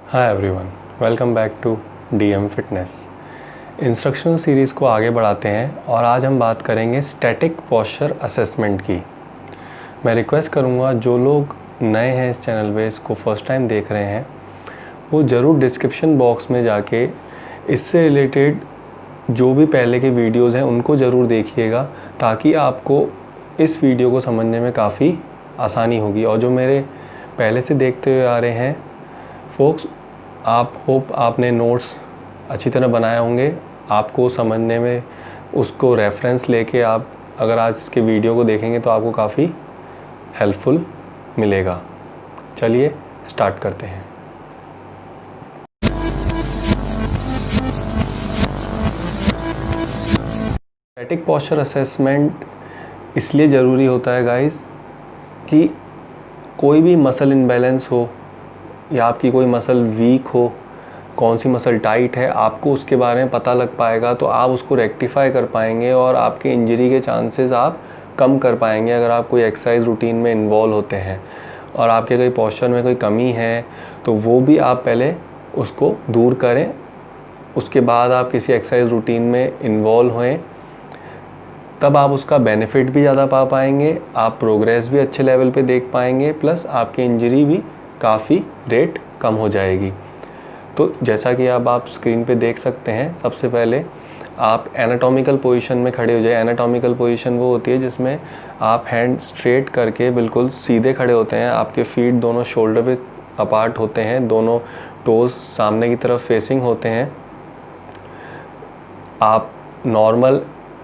Hi everyone, welcome back to DM fitness. Instructional series को आगे बढ़ाते हैं और आज हम बात करेंगे स्टैटिक पोस्चर असेसमेंट की। मैं रिक्वेस्ट करूंगा जो लोग नए हैं इस चैनल पे, इसको फर्स्ट टाइम देख रहे हैं, वो ज़रूर डिस्क्रिप्शन बॉक्स में जाके इससे रिलेटेड जो भी पहले के वीडियोज़ हैं उनको ज़रूर देखिएगा, ताकि आपको इस वीडियो को समझने में काफ़ी आसानी होगी। और जो मेरे पहले से देखते हुए आ रहे हैं फोक्स, आप होप आपने नोट्स अच्छी तरह बनाए होंगे। आपको समझने में उसको रेफरेंस लेके आप अगर आज के वीडियो को देखेंगे तो आपको काफ़ी हेल्पफुल मिलेगा। चलिए स्टार्ट करते हैं। स्टैटिक पोस्चर असेसमेंट इसलिए ज़रूरी होता है गाइस कि कोई भी मसल इम्बैलेंस हो या आपकी कोई मसल वीक हो, कौन सी मसल टाइट है, आपको उसके बारे में पता लग पाएगा तो आप उसको रेक्टिफाई कर पाएंगे और आपके इंजरी के चांसेस आप कम कर पाएंगे। अगर आप कोई एक्सरसाइज रूटीन में इन्वॉल्व होते हैं और आपके कोई पोस्चर में कोई कमी है तो वो भी आप पहले उसको दूर करें, उसके बाद आप किसी एक्सरसाइज रूटीन में इन्वॉल्व होएं, तब आप उसका बेनिफिट भी ज़्यादा पा पाएंगे, आप प्रोग्रेस भी अच्छे लेवल पे देख पाएंगे, प्लस आपकी इंजरी भी काफ़ी रेट कम हो जाएगी। तो जैसा कि अब आप स्क्रीन पे देख सकते हैं, सबसे पहले आप एनाटॉमिकल पोजीशन में खड़े हो जाए। एनाटॉमिकल पोजीशन वो होती है जिसमें आप हैंड स्ट्रेट करके बिल्कुल सीधे खड़े होते हैं, आपके फीट दोनों शोल्डर पे अपार्ट होते हैं, दोनों टोज सामने की तरफ फेसिंग होते हैं। आप नॉर्मल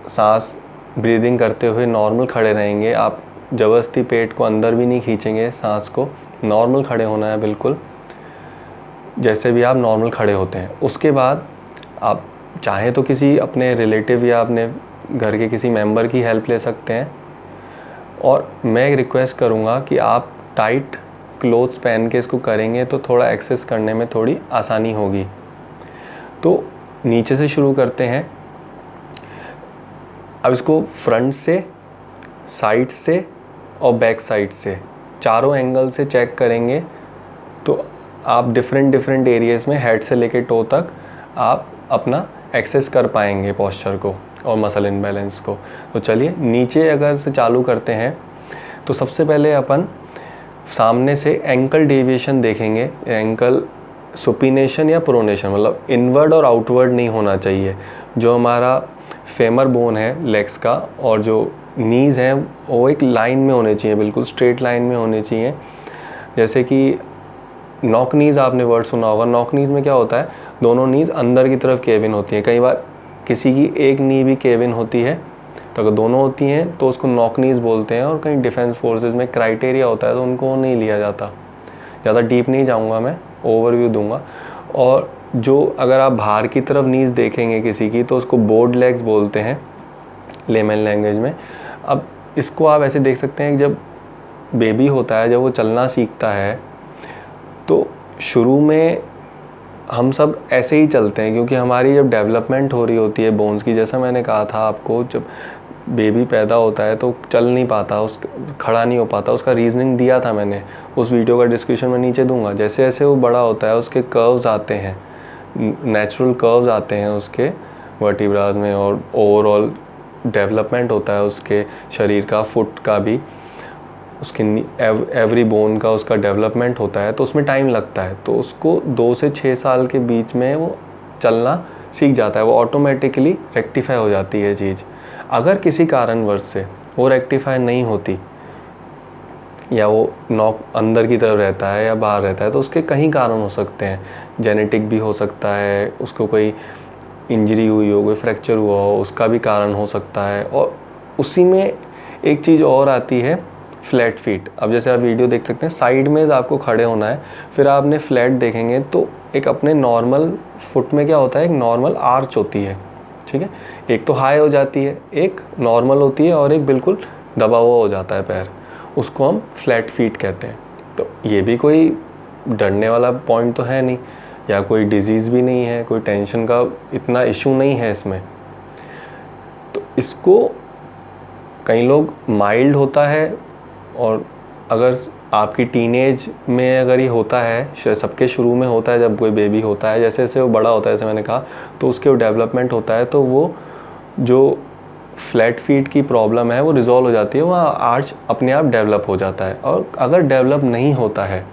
सांस ब्रीदिंग करते हुए नॉर्मल खड़े रहेंगे, आप ज़बरदस्ती पेट को अंदर भी नहीं खींचेंगे, सांस को नॉर्मल खड़े होना है, बिल्कुल जैसे भी आप नॉर्मल खड़े होते हैं। उसके बाद आप चाहें तो किसी अपने रिलेटिव या अपने घर के किसी मेंबर की हेल्प ले सकते हैं। और मैं एक रिक्वेस्ट करूँगा कि आप टाइट क्लोथ्स पहन के इसको करेंगे तो थोड़ा एक्सेस करने में थोड़ी आसानी होगी। तो नीचे से शुरू करते हैं। अब इसको फ्रंट से, साइड से और बैक साइड से चारों एंगल से चेक करेंगे तो आप डिफरेंट एरियाज़ में हेड से लेके टो तक आप अपना एक्सेस कर पाएंगे पोस्चर को और मसल इम्बैलेंस को। तो चलिए नीचे अगर से चालू करते हैं तो सबसे पहले अपन सामने से एंकल डेविएशन देखेंगे। एंकल सुपिनेशन या प्रोनेशन, मतलब इनवर्ड और आउटवर्ड नहीं होना चाहिए। जो हमारा फेमर बोन है लेग्स का और जो नीज़ हैं वो एक लाइन में होने चाहिए, बिल्कुल स्ट्रेट लाइन में होने चाहिए। जैसे कि नॉक नीज़ आपने वर्ड सुना होगा। नॉक नीज़ में क्या होता है, दोनों नीज़ अंदर की तरफ केविन होती हैं। कई बार किसी की एक नी भी केविन होती है, तो अगर दोनों होती हैं तो उसको नॉक नीज़ बोलते हैं। और कहीं डिफेंस फोर्सेस में क्राइटेरिया होता है तो उनको नहीं लिया जाता। ज़्यादा डीप नहीं जाऊँगा, मैं ओवरव्यू दूंगा। और जो अगर आप बाहर की तरफ नीज़ देखेंगे किसी की तो उसको बोर्ड लेग्स बोलते हैं लेमन लैंग्वेज में। अब इसको आप ऐसे देख सकते हैं कि जब बेबी होता है, जब वो चलना सीखता है तो शुरू में हम सब ऐसे ही चलते हैं, क्योंकि हमारी जब डेवलपमेंट हो रही होती है बोन्स की, जैसा मैंने कहा था आपको, जब बेबी पैदा होता है तो चल नहीं पाता, खड़ा नहीं हो पाता। उसका रीजनिंग दिया था मैंने, उस वीडियो का डिस्क्रिप्शन में नीचे दूंगा। जैसे जैसे वो बड़ा होता है उसके कर्व्स आते हैं, नेचुरल कर्व्स आते हैं उसके वर्टिब्रास में, और ओवरऑल डेवलपमेंट होता है उसके शरीर का, फुट का भी, उसके एवरी बोन का उसका डेवलपमेंट होता है। तो उसमें टाइम लगता है। तो उसको 2 से 6 साल के बीच में वो चलना सीख जाता है, वो ऑटोमेटिकली रेक्टिफाई हो जाती है चीज़। अगर किसी कारणवश से वो रेक्टिफाई नहीं होती या वो नॉक अंदर की तरफ रहता है या बाहर रहता है तो उसके कई कारण हो सकते हैं। जेनेटिक भी हो सकता है, उसको कोई इंजरी हुई हो, कोई फ्रैक्चर हुआ हो, उसका भी कारण हो सकता है। और उसी में एक चीज़ और आती है, फ्लैट फीट। अब जैसे आप वीडियो देख सकते हैं, साइड में आपको खड़े होना है, फिर आपने फ्लैट देखेंगे तो एक अपने नॉर्मल फुट में क्या होता है, एक नॉर्मल आर्च होती है, ठीक है। एक तो हाई हो जाती है, एक नॉर्मल होती है और एक बिल्कुल दबा हुआ हो जाता है पैर, उसको हम फ्लैट फीट कहते हैं। तो ये भी कोई डरने वाला पॉइंट तो है नहीं, या कोई डिजीज़ भी नहीं है, कोई टेंशन का इतना इशू नहीं है इसमें। तो इसको कई लोग माइल्ड होता है, और अगर आपकी टीनेज में अगर ये होता है, सबके शुरू में होता है जब कोई बेबी होता है, जैसे जैसे वो बड़ा होता है, जैसे मैंने कहा, तो उसके वो डेवलपमेंट होता है, तो वो जो फ्लैट फीट की प्रॉब्लम है वो रिजॉल्व हो जाती है, वहाँ आर्च अपने आप डेवलप हो जाता है। और अगर डेवलप नहीं होता है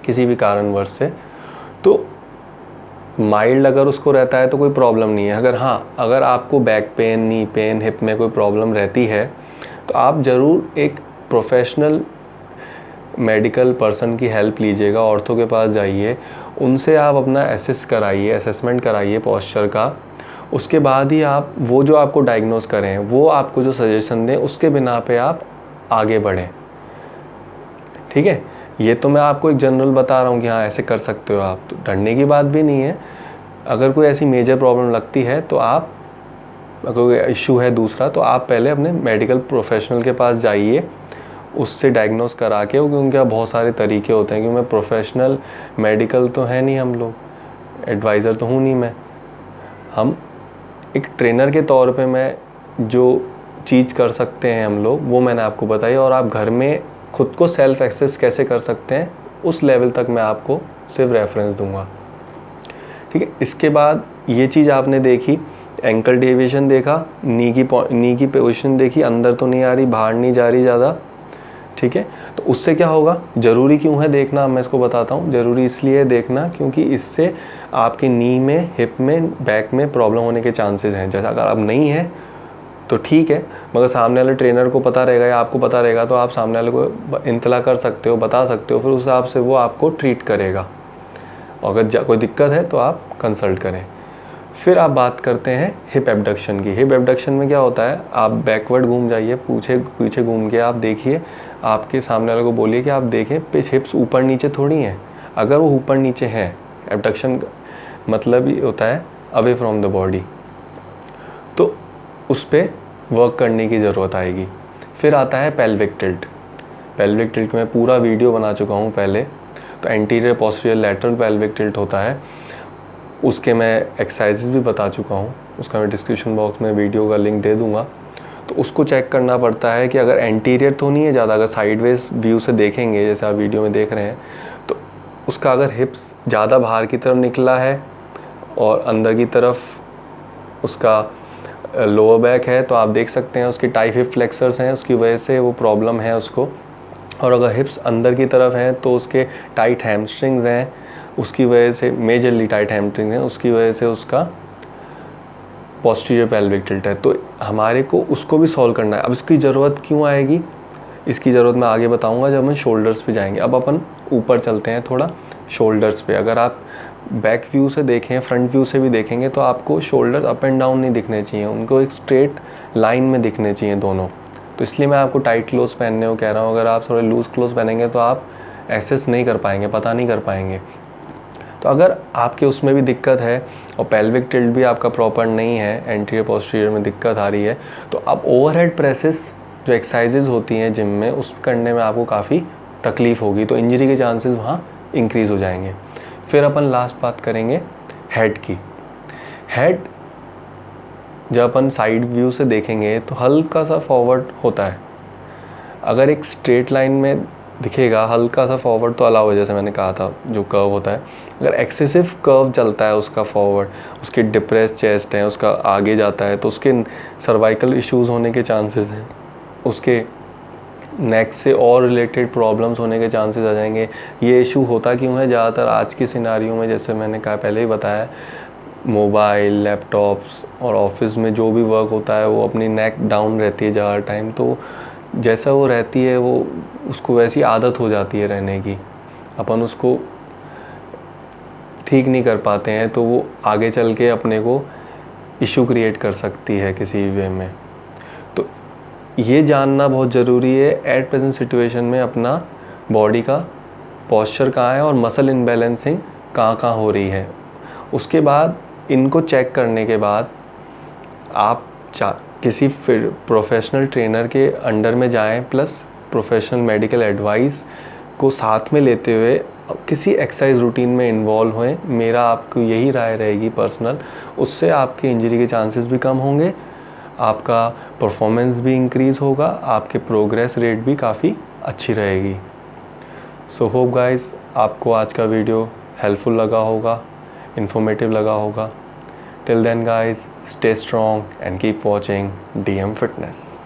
किसी भी कारणवश से, तो माइल्ड अगर उसको रहता है तो कोई प्रॉब्लम नहीं है। अगर आपको back pain, knee pain, hip में कोई प्रॉब्लम रहती है तो आप ज़रूर एक प्रोफेशनल मेडिकल पर्सन की हेल्प लीजिएगा, ऑर्थो के पास जाइए, उनसे आप अपना असेसमेंट कराइए पोस्चर का। उसके बाद ही आप वो जो आपको डायग्नोस करें, वो आपको जो सजेशन दें, उसके बिना पे आप आगे बढ़ें। ठीक है, ये तो मैं आपको एक जनरल बता रहा हूँ कि हाँ ऐसे कर सकते हो आप, तो डरने की बात भी नहीं है। अगर कोई ऐसी मेजर प्रॉब्लम लगती है तो आप, अगर कोई इशू है दूसरा, तो आप पहले अपने मेडिकल प्रोफेशनल के पास जाइए, उससे डायग्नोस करा के, क्योंकि उनके बहुत सारे तरीके होते हैं। क्योंकि मैं प्रोफेशनल मेडिकल तो है नहीं, हम लोग एडवाइज़र तो हूँ नहीं मैं, हम एक ट्रेनर के तौर पे मैं जो चीज़ कर सकते हैं हम लोग, वो मैंने आपको बताई। और आप घर में खुद को सेल्फ एक्सेस कैसे कर सकते हैं, उस लेवल तक मैं आपको सिर्फ रेफरेंस दूंगा। ठीक है, इसके बाद ये चीज़ आपने देखी, एंकल डेविएशन देखा, नी की पोजीशन देखी, अंदर तो नहीं आ रही, बाहर नहीं जा रही ज़्यादा। ठीक है, तो उससे क्या होगा, ज़रूरी क्यों है देखना, मैं इसको बताता हूँ। ज़रूरी इसलिए है देखना क्योंकि इससे आपकी नी में, हिप में, बैक में प्रॉब्लम होने के चांसेस हैं। जैसा अगर अब नहीं है तो ठीक है, मगर सामने वाले ट्रेनर को पता रहेगा या आपको पता रहेगा, तो आप सामने वाले को इत्तला कर सकते हो, बता सकते हो, फिर उस हिसाब से वो आपको ट्रीट करेगा। अगर कोई दिक्कत है तो आप कंसल्ट करें। फिर आप बात करते हैं हिप एबडक्शन की। हिप एबडक्शन में क्या होता है, आप बैकवर्ड घूम जाइए, पीछे घूम के आप देखिए, आपके सामने वाले को बोलिए कि आप देखें हिप्स ऊपर नीचे थोड़ी हैं। अगर वो ऊपर नीचे हैं, एबडक्शन मतलब ये होता है अवे फ्रॉम द बॉडी, तो उस पर वर्क करने की ज़रूरत आएगी। फिर आता है पेल्विक टिल्ट। पेल्विक टिल्ट में पूरा वीडियो बना चुका हूँ पहले, तो anterior posterior lateral pelvic tilt होता है, उसके मैं एक्सरसाइजेस भी बता चुका हूँ, उसका मैं डिस्क्रिप्शन बॉक्स में वीडियो का लिंक दे दूँगा। तो उसको चेक करना पड़ता है कि अगर एंटीरियर तो नहीं है ज़्यादा, अगर साइडवेज व्यू से देखेंगे जैसे आप वीडियो में देख रहे हैं, तो उसका अगर हिप्स ज़्यादा बाहर की तरफ निकला है और अंदर की तरफ उसका लोअर बैक है, तो आप देख सकते हैं उसकी टाइट हिप फ्लेक्सर्स हैं, उसकी वजह से वो प्रॉब्लम है उसको। और अगर हिप्स अंदर की तरफ हैं तो उसके टाइट हैमस्ट्रिंग्स हैं, उसकी वजह से, मेजरली टाइट हैमस्ट्रिंग्स हैं, उसकी वजह से उसका पोस्टीरियर पेल्विक टिल्ट है। तो हमारे को उसको भी सॉल्व करना है। अब इसकी ज़रूरत क्यों आएगी, इसकी ज़रूरत मैं आगे बताऊंगा जब हम शोल्डर्स पे जाएंगे। अब अपन ऊपर चलते हैं थोड़ा शोल्डर्स पे। अगर आप बैक व्यू से देखें, फ्रंट व्यू से भी देखेंगे, तो आपको शोल्डर अप एंड डाउन नहीं दिखने चाहिए, उनको एक स्ट्रेट लाइन में दिखने चाहिए दोनों। तो इसलिए मैं आपको टाइट क्लोथ्स पहनने को कह रहा हूँ। अगर आप थोड़े लूज़ क्लोथ्स पहनेंगे तो आप एक्सेस नहीं कर पाएंगे, पता नहीं कर पाएंगे। तो अगर आपके उसमें भी दिक्कत है और पेल्विक टिल्ट भी आपका प्रॉपर नहीं है, एंटीरियर पोस्टीरियर में दिक्कत आ रही है, तो आप ओवरहेड प्रेसेस जो एक्सरसाइजेज होती हैं जिम में, उस करने में आपको काफ़ी तकलीफ़ होगी, तो इंजरी के चांसेस वहाँ इंक्रीज़ हो जाएंगे। फिर अपन लास्ट बात करेंगे हेड की। हेड जब अपन साइड व्यू से देखेंगे तो हल्का सा फॉरवर्ड होता है। अगर एक स्ट्रेट लाइन में दिखेगा हल्का सा फॉरवर्ड तो अलाउ है, जैसे मैंने कहा था जो कर्व होता है। अगर एक्सेसिव कर्व चलता है उसका फॉरवर्ड, उसकी डिप्रेस चेस्ट है, उसका आगे जाता है, तो उसके सर्वाइकल इश्यूज़ होने के चांसेस हैं, उसके नेक से और रिलेटेड प्रॉब्लम्स होने के चांसेस आ जाएंगे। ये इशू होता क्यों है, ज़्यादातर आज की सिनारियों में, जैसे मैंने कहा पहले ही बताया, मोबाइल, लैपटॉप्स और ऑफिस में जो भी वर्क होता है वो अपनी नेक डाउन रहती है ज़्यादा टाइम, तो जैसा वो रहती है वो उसको वैसी आदत हो जाती है रहने की, अपन उसको ठीक नहीं कर पाते हैं, तो वो आगे चल के अपने को इशू क्रिएट कर सकती है किसी वे में। तो ये जानना बहुत ज़रूरी है एट प्रेजेंट सिचुएशन में अपना बॉडी का पोस्चर कहाँ है और मसल इनबैलेंसिंग कहाँ कहाँ हो रही है। उसके बाद इनको चेक करने के बाद आप किसी फिर प्रोफेशनल ट्रेनर के अंडर में जाएं, प्लस प्रोफेशनल मेडिकल एडवाइस को साथ में लेते हुए किसी एक्सरसाइज रूटीन में इन्वॉल्व हुए। मेरा आपको यही राय रहेगी पर्सनल, उससे आपके इंजरी के चांसेस भी कम होंगे, आपका परफॉर्मेंस भी इंक्रीज़ होगा, आपके प्रोग्रेस रेट भी काफ़ी अच्छी रहेगी। सो होप गाइस आपको आज का वीडियो हेल्पफुल लगा होगा, इन्फॉर्मेटिव लगा होगा. Till then guys, stay strong and keep watching DM Fitness.